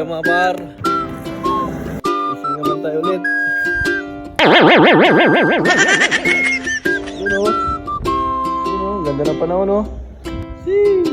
mga par. Ising naman tayo ulit. Yun o. Ganda ng panahon o. Sheesh.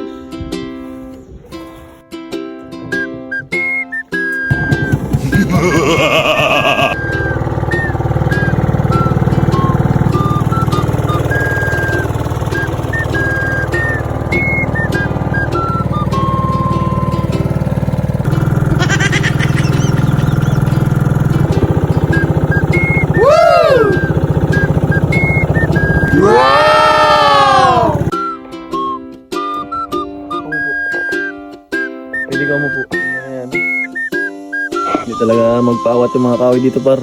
Pwede ka mo po. Ayan. Hindi talaga magpaawat yung mga kahoy dito par.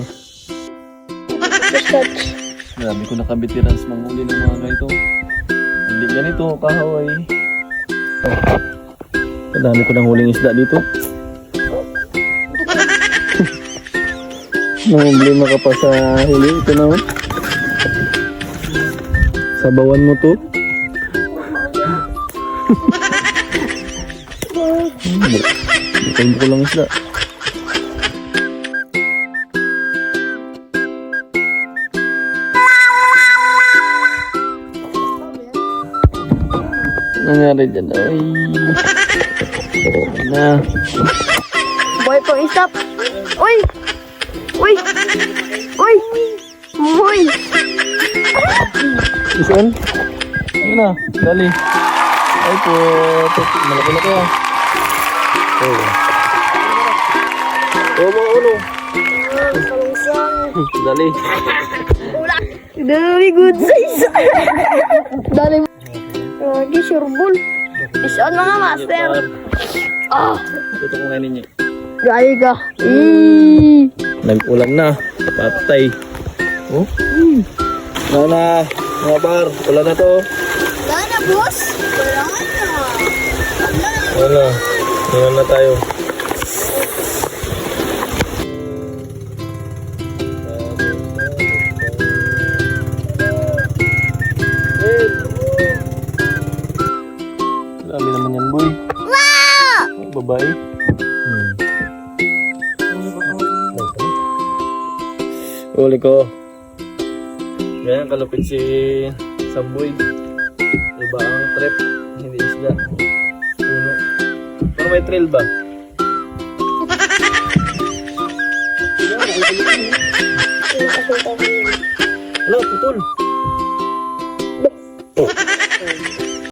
Marami ko nakabitiran sa manghuli ng mga ganito. Hindi ganito kahoy. Madami ko nang huling isda dito. Nangublima ka pa sa huli. Ito na. Sabawan mo to. Bukan ko lang isda. Nangyari dyan. Ay. Na. Boy, pang stop. Uy! Uy! Uy! Uy! Isan? Ayun na. Dali. Ay po. Malaki-laki ah. Oh. Oh, mga ulo. Dali. Dali, good size. Dali. Lagi, sureball. Isaan mga master. Ah. Tutok mo ngayon ninyo. Gaya ka. Nag-ulan na. Patay. Oh. Wala na. Mga bar. Ulan na to. Wala na, boss. Wala na. Wala. Ngayon na tayo. Dami naman yan, boy. Wow! Babae. Uli ko. Ganyan kalupit si Samboy. Iba ang trip. Hindi isda. Puno. Pero may trail ba? Wala, putol.